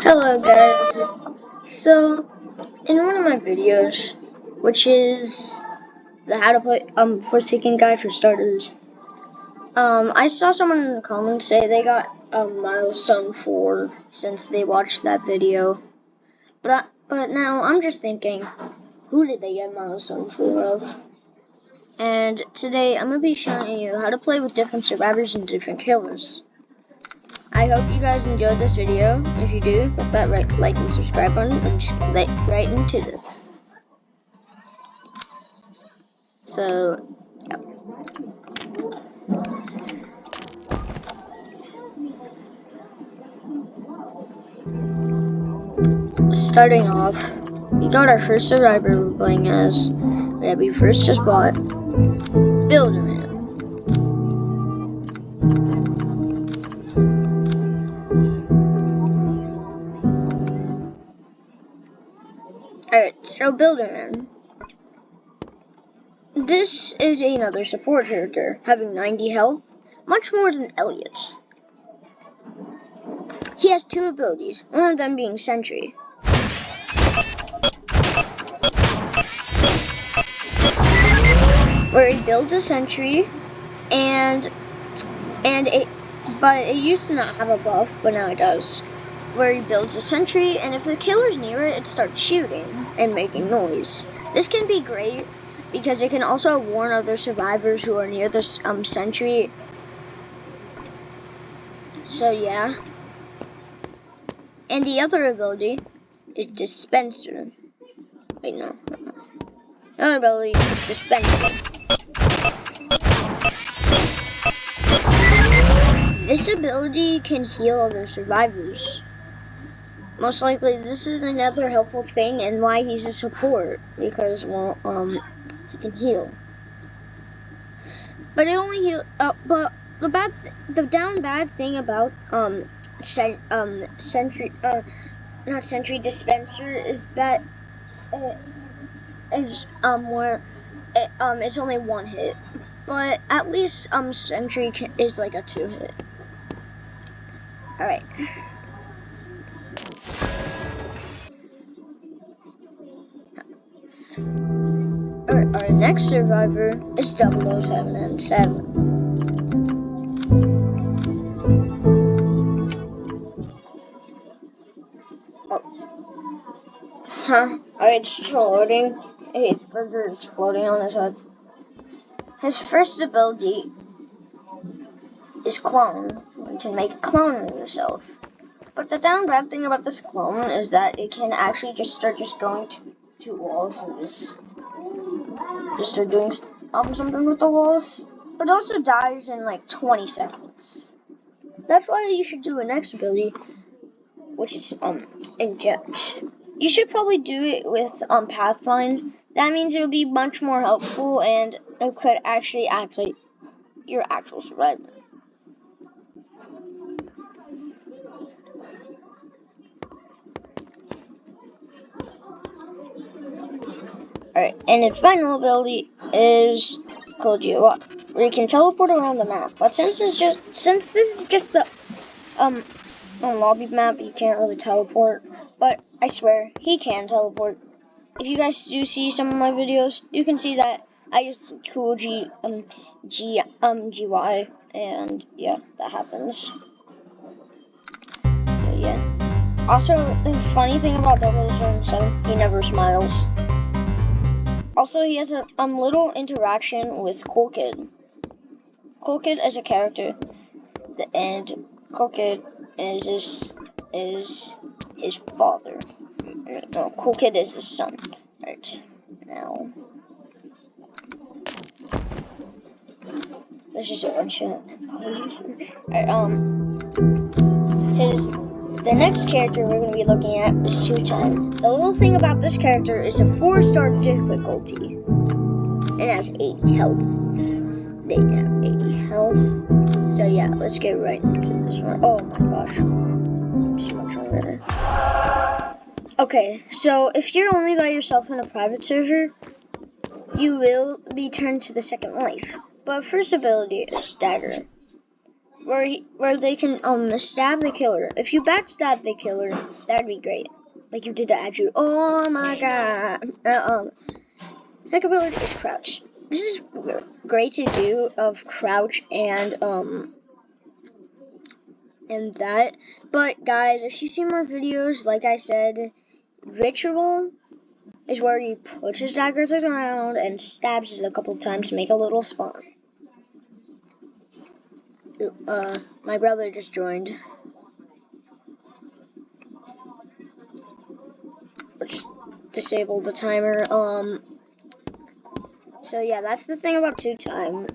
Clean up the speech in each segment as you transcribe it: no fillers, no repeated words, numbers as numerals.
Hello guys. So in one of my videos, which is the how to play Forsaken Guide for Starters, I saw someone in the comments say they got a milestone 4 since they watched that video. But now I'm just thinking, who did they get milestone 4 of? And today I'm gonna be showing you how to play with different survivors and different killers. I hope you guys enjoyed this video. If you do, hit that like and subscribe button and just get right into this. So, yeah. Starting off, we got our first survivor we're playing as that we first just bought, Builderman. Alright, so Builderman. This is another support character, having 90 health, much more than Elliot. He has 2 abilities, one of them being Sentry. Where he builds a sentry, but it used to not have a buff, but now it does. Where he builds a sentry, and if the killer's near it, it starts shooting and making noise. This can be great because it can also warn other survivors who are near the sentry. So yeah. And the other ability is Dispenser. Wait, no. The other ability is Dispenser. This ability can heal other survivors. Most likely, this is another helpful thing and why he's a support, because he can heal. But it only heal. But the bad thing about Sentry Dispenser is that it's only 1 hit. But at least Sentry is like a 2 hit. Alright. Our next survivor is 007M7. Alright, it's still loading. Hey, the burger is floating on his head. His first ability is Clone. You can make a clone of yourself. But the bad thing about this clone is that it can actually just start going to walls and just start doing something with the walls. But it also dies in like 20 seconds. That's why you should do a next ability, which is Inject. You should probably do it with Pathfind. That means it'll be much more helpful and it could actually act like your actual survivor. Alright, and its final ability is called GOI, where you can teleport around the map. But since this is just the lobby map, you can't really teleport. But I swear, he can teleport. If you guys do see some of my videos, you can see that I use cool GY, and yeah, that happens. So yeah. Also, the funny thing about 007, he never smiles. Also, he has a little interaction with Cool Kid. Cool Kid is a character, and Cool Kid is his father. No, Cool Kid is his son. Right now, there's just a bunch of. The next character we're going to be looking at is 210. The little thing about this character is a 4-star difficulty. It has 80 health. They have 80 health. So yeah, let's get right into this one. Oh my gosh. So much longer. Okay, so if you're only by yourself in a private server, you will be turned to the second life. But first ability is Dagger. where they can stab the killer. If you backstab the killer, that'd be great. Like you did to Andrew. Oh my god. Second ability is crouch. This is great to do of crouch and that. But guys, if you see more videos, like I said, ritual is where he puts his dagger to the ground and stabs it a couple times to make a little spawn. My brother just joined. Let's disable the timer. So yeah, that's the thing about 2-time.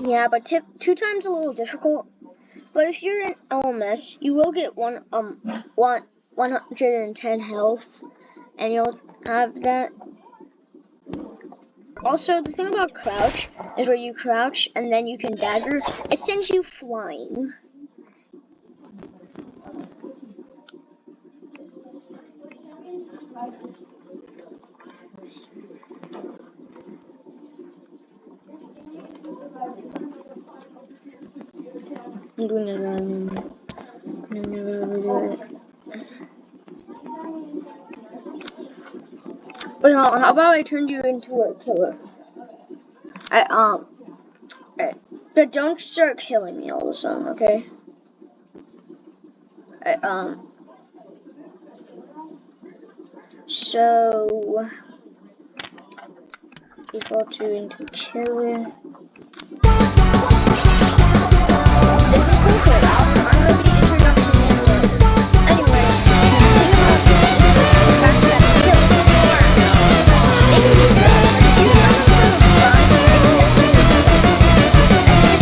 Yeah, but 2-time's a little difficult. But if you're in LMS, you will get 110 health, and you'll have that. Also, the thing about crouch is where you crouch and then you can dagger. It sends you flying. I'm doing it wrong. Wait, how about I turned you into a killer? But don't start killing me all of a sudden, okay? So default to into killer. This is cool, kid. I'm gonna be introduction in a little. Anyway, back to that kill. They can be stuck. If you run up to the front, they can definitely be stuck. And it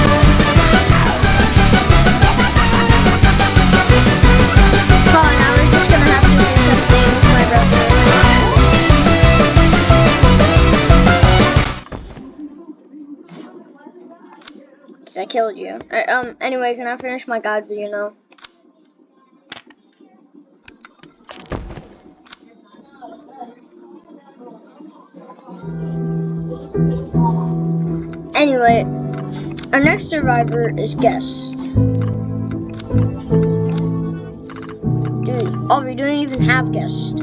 just makes them helpless. Oh, now we're just gonna have to do something with my brother. I killed you. Anyway, can I finish my guide video now? Anyway, our next survivor is Guest. Dude, oh, we don't even have Guest.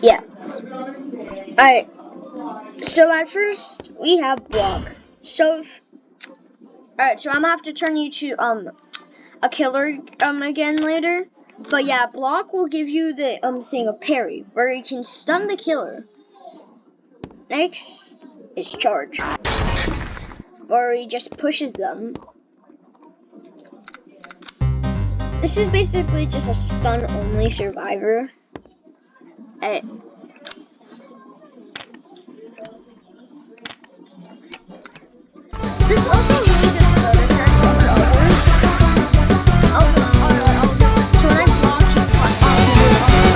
Yeah. Alright. So at first we have Block. So alright, so I'm gonna have to turn you to a killer again later. But yeah, Block will give you the thing of parry, where you can stun the killer. Next is Charge, where he just pushes them. This is basically just a stun only survivor. This is also a really good starter pack over others. So when I block, you block off the right, okay?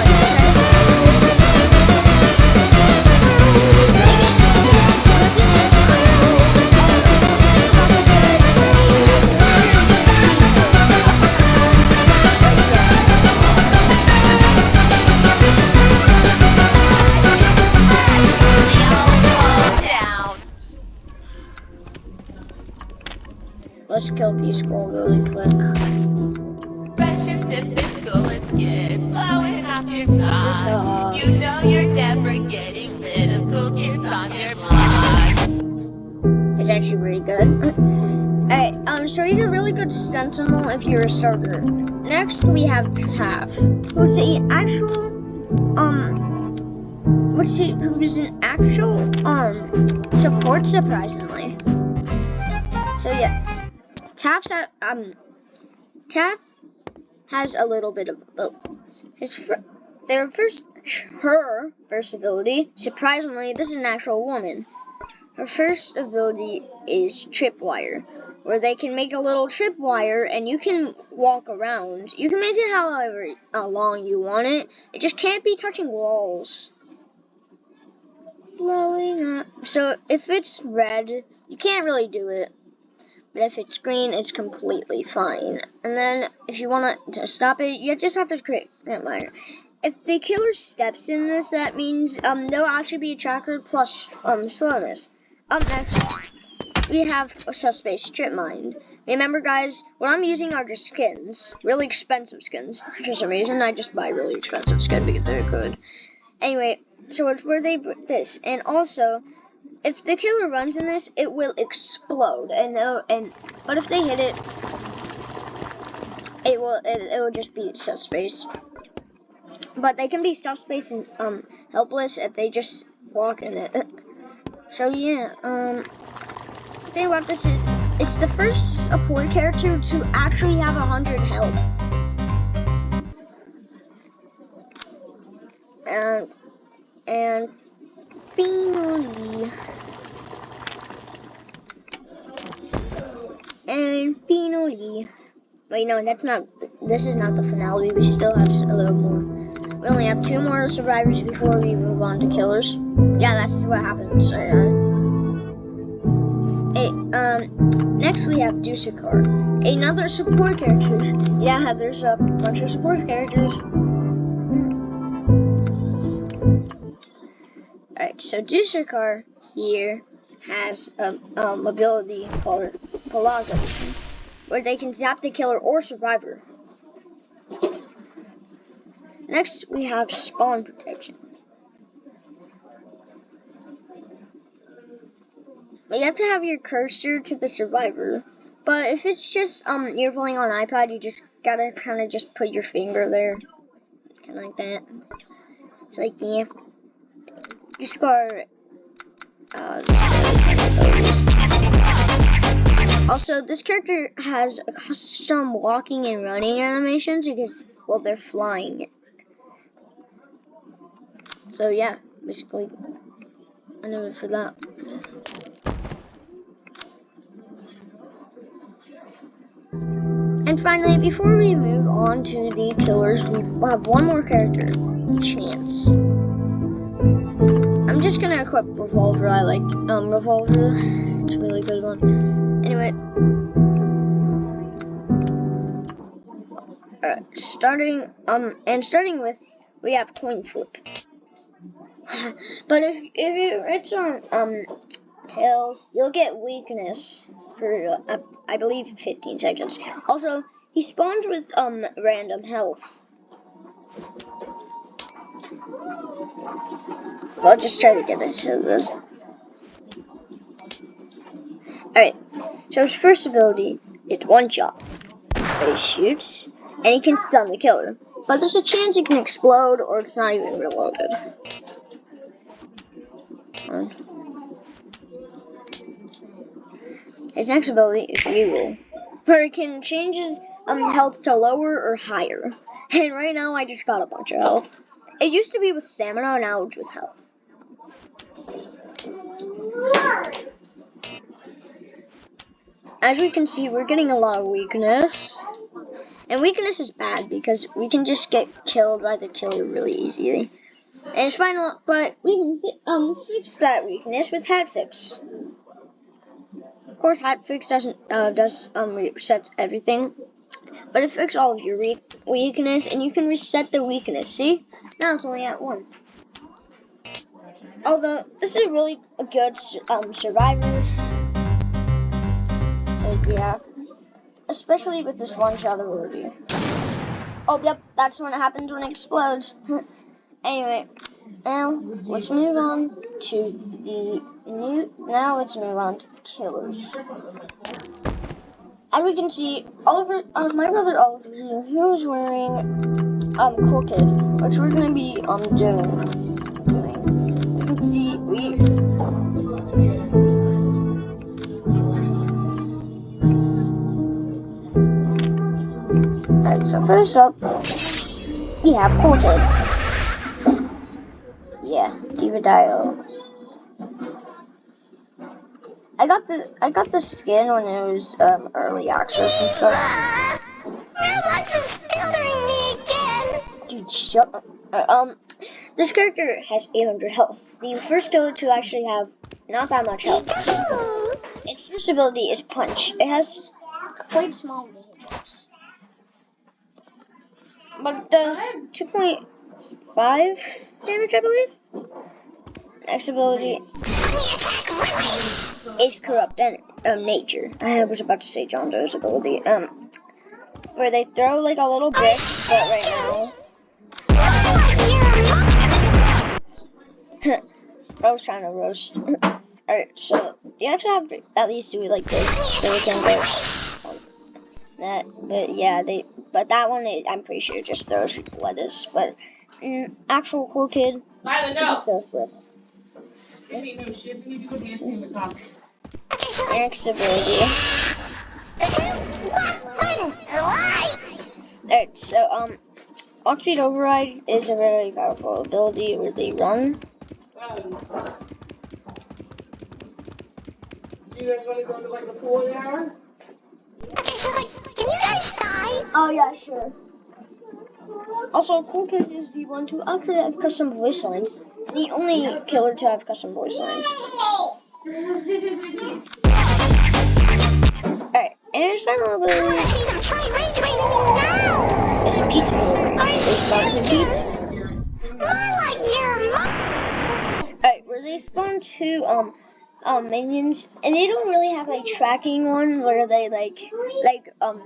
Let's kill P-Scroll really quick. Precious dip in school and skid, blowing off your socks. You know you're never getting rid of cool kids on your block. It's actually really good. Alright, so he's a really good sentinel if you're a starter. Next we have Taff, who's an actual, who's an actual, support, surprisingly. So yeah. Taff has a little bit of both. Her first ability, surprisingly, this is an actual woman. Her first ability is Tripwire, where they can make a little tripwire and you can walk around. You can make it however long you want it. It just can't be touching walls. Blowing up. So if it's red, you can't really do it. But if it's green, it's completely fine. And then if you want to stop it, you just have to create a miner. If the killer steps in this, that means there'll actually be a tracker plus slowness. Up next, we have a subspace strip mine. Remember, guys, what I'm using are just skins, really expensive skins. For some reason, I just buy really expensive skins because they're good. Anyway, so it's where they put this, and also, if the killer runs in this, it will explode. But if they hit it, it will just be subspace. But they can be subspace and helpless if they just walk in it. So yeah, the thing about this is, it's the first support character to actually have 100 health. And finally, wait, no, this is not the finale. We still have a little more. We only have 2 more survivors before we move on to killers. Yeah, that's what happens. So, next we have Dusakar, another support character. Yeah, there's a bunch of support characters. Alright, so Dusakar here has a ability called Palazzo, where they can zap the killer or survivor. Next, we have spawn protection. But you have to have your cursor to the survivor. But if it's just you're playing on iPad, you just gotta kind of just put your finger there, kind of like that. It's like, yeah, you score. Also, this character has a custom walking and running animations because, well, they're flying. So yeah, basically, I never forgot. And finally, before we move on to the killers, we have one more character, Chance. I'm just gonna equip Revolver. I like Revolver. It's a really good one. Anyway, starting with, we have coin flip. But if it's on tails, you'll get weakness for I believe 15 seconds. Also, he spawns with random health. I'll just try to get into this. Alright, so his first ability, it's one shot. He shoots, and he can stun the killer. But there's a chance it can explode, or it's not even reloaded. His next ability is Reroll, where it can change his health to lower or higher. And right now I just got a bunch of health. It used to be with stamina, now it's with health. As we can see, we're getting a lot of weakness. And weakness is bad because we can just get killed by the killer really easily. And it's final, but we can fix that weakness with Hat Fix. Of course, Hat Fix resets everything, but it fixes all of your weakness, and you can reset the weakness. See, now it's only at 1. Although this is really a good survivor. So yeah, especially with this one-shot ability. Oh, yep, that's when it happens when it explodes. Anyway, now let's move on to the killers. As we can see, Oliver, my brother Oliver, he was wearing Cool Kid, which we're gonna be doing. You can see Alright, so first up, we have Cool Kid. Yeah, Divadio. I got the skin when it was early access and stuff. Robots is bothering me again. Dude, shut up. This character has 800 health. The first killer to actually have not that much health. It's This ability is Punch. It has quite small movements, but it does 2.5 damage, I believe. Next ability is Corrupt Nature. I was about to say John Doe's ability. Where they throw like a little brick, but right now. I was trying to roast. Alright, so you have to have at least do it like this so we can go that. But yeah, but that one I'm pretty sure just throws lettuce. But actual cool kid, it just throws bricks. Next ability. Alright, so Walk Speed Override is a very powerful ability where they run. You guys want to go to like a pool there? Okay, so like, can you guys die? Oh yeah, sure. Also, Cool Kid is the one to actually have custom voice lines. The only killer to have custom voice lines. Alright, and his final ability is Pizza Delivery. They spawn two Pete's. Alright, where they spawn two minions, and they don't really have a tracking one where they like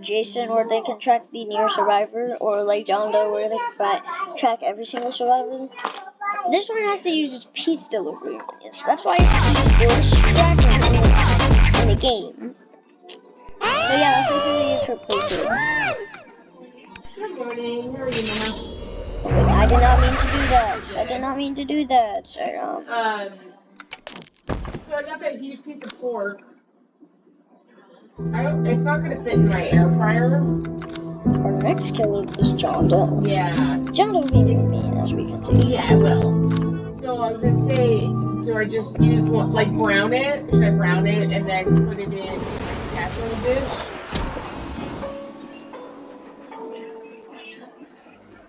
Jason, where they can track the near survivor, or like John Doe, where they can track every single survivor. This one has to use its pizza delivery minions. That's why it's the worst tracking in the game. So yeah, that's basically it for playthrough. Good morning. How are you, Mama? I did not mean to do that. I did not mean to do that. So I got that huge piece of pork. It's not gonna fit in my air fryer. Our next killer is John Doe. Yeah. John Doe being very mean, as we can see. Yeah, I will. So I was gonna say, do I just use what, like brown it? Should I brown it and then put it in a casserole dish?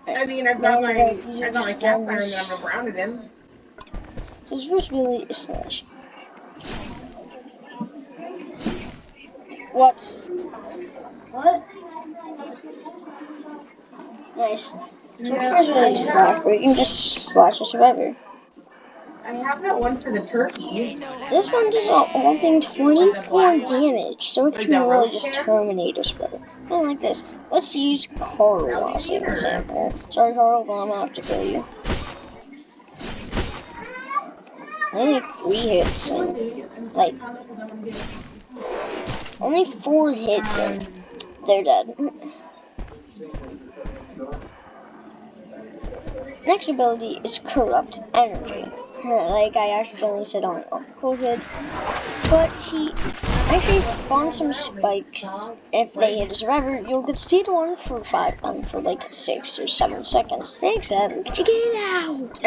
I mean, I've got my cast iron that I'm gonna brown it in. So his first ability is Slash. What? Nice. So his first ability is Slash, where you can just slash a survivor. I have that one for the turkey. This one does a whopping 24 damage, so it can really just terminate a survivor. I like this. Let's use Carl as an example. Sorry, Carl, but I'm gonna have to kill you. Only 3 hits, and like only 4 hits, and they're dead. Next ability is Corrupt Energy. Like I accidentally said on Cool Kid, but he actually spawns some spikes. If they hit a survivor, you'll get speed 1 for for like 6 or 7 seconds. 6, 7, get out!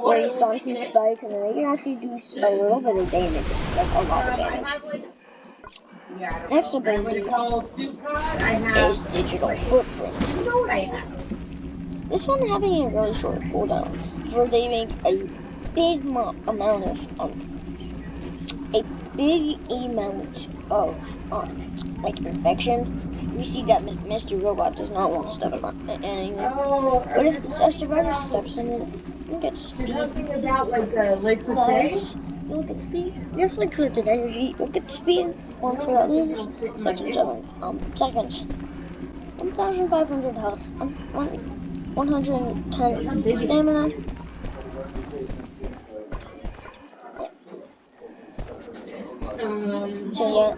Where you spawn some spike, and then they can actually do a little bit of damage, like a lot of damage. Next ability is Digital Footprint. This one having a really short cooldown, where they make a big amount of like infection. We see that Mr. Robot does not want to step on it anymore. But if a survivor steps in it, you'll get speed. About like the You'll get speed. Just like Corrupted Energy, you'll get speed 1 for at least 6 or 7 seconds. 1,500 health. 110 stamina. So yeah,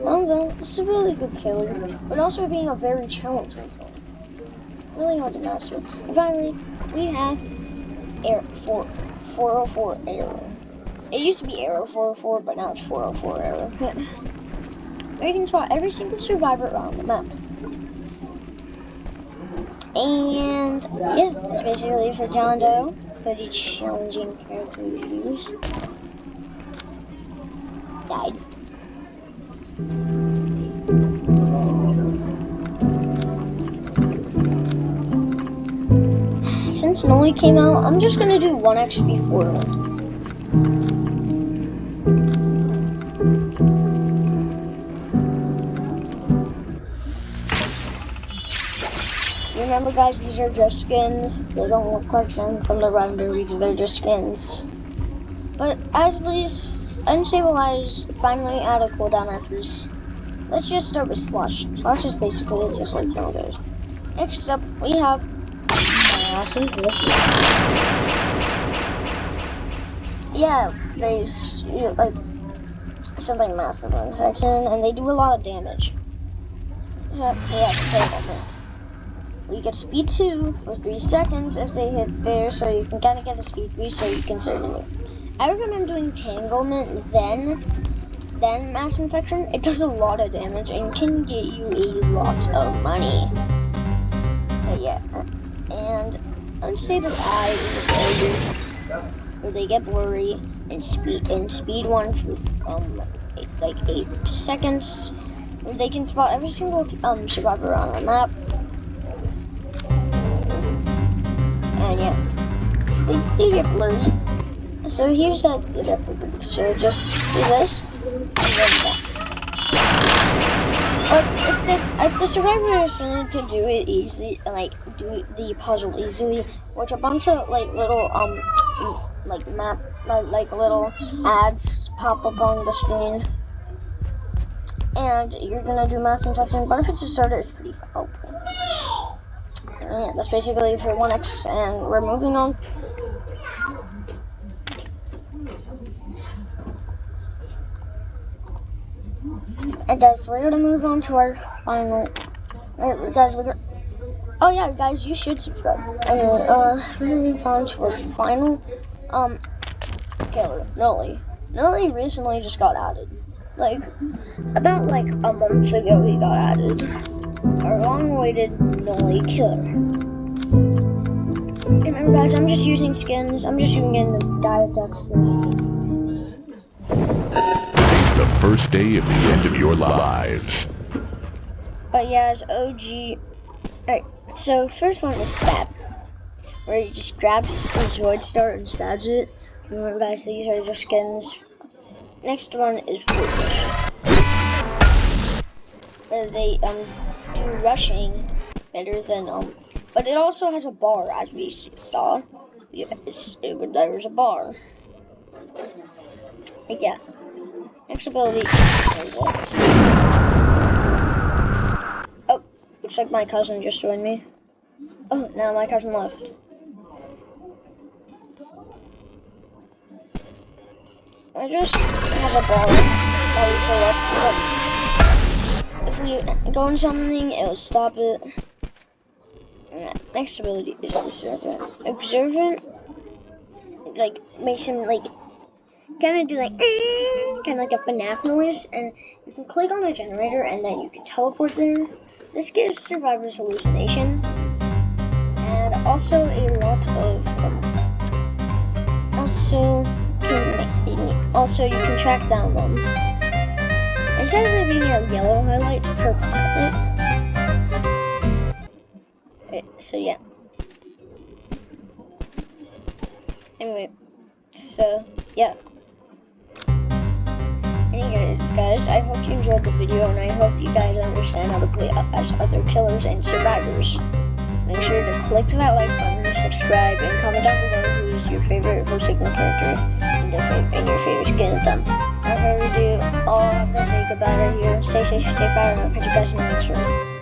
this is a really good killer, but also being a very challenging song. Really hard to master. And finally, we have 404 Arrow. It used to be Arrow 404, but now it's 404 Arrow. You can spot every single survivor around the map. And yeah, that's basically it for John Doe. Pretty challenging character to use. Died. Since Noli came out, I'm just gonna do 1 XP for one. remember, guys, these are just skins. They don't look like them from the render because they're just skins. But at least Unstable Eyes finally add a cooldown after. Let's just start with Slush. Slush is basically just like no goes. Next up, we have Massive Fish. Yeah, they like something massive infection, and they do a lot of damage. Yeah, we get speed 2 for 3 seconds if they hit there, so you can kind of get a speed 3, so you can certainly. I recommend doing Tanglement, then Mass Infection. It does a lot of damage and can get you a lot of money. So yeah, and Unstable Eye is a failure where they get blurry and speed 1 for like 8 seconds. They can spot every single survivor on the map. And yeah, they get blurry. So here's the depth of it. So just do this, and then that. But if the survivors need to do it easy, like do the puzzle easily, which a bunch of like little like map like little ads pop up on the screen, and you're gonna do Mass Infection. But if it's a starter, it's pretty helpful. Yeah, that's basically for 1x, and we're moving on. And guys, we're gonna move on to our final. Alright, guys, oh yeah, guys, you should subscribe. Anyway, we're gonna move on to our final killer, Nully. Nully recently just got added. Like about like a month ago, he got added. Our long-awaited Nully killer. Remember, guys, I'm just using skins. I'm just using the Diet Death skin. The first day of the end of your lives. But yeah, it's OG. Alright, so first one is Stab, where he just grabs his Void Star and stabs it. Remember, guys, these are just skins. Next one is Foolish. They do rushing better than but it also has a bar, as we saw. Yes, there's a bar. Yeah. Next ability. Oh, looks like my cousin just joined me. Oh, now my cousin left. I just have a bar that we fill up. If we go in something, it'll stop it. Next ability is Observant. Observant, like, makes him, like, kind of do, like, kind of like a FNAF noise, and you can click on a generator, and then you can teleport there. This gives survivors hallucination, and also a lot of, also you can track down them. Instead of it being a yellow highlight, it's purple highlight. So yeah. Anyway, so yeah. Anyway, guys, I hope you enjoyed the video, and I hope you guys understand how to play as other killers and survivors. Make sure to click that like button, subscribe, and comment down below who is your favorite Forsaken character and your favorite skin of them. Without further ado, I'll have to say goodbye right here. Stay safe, stay fire, and I'll catch you guys in the next one.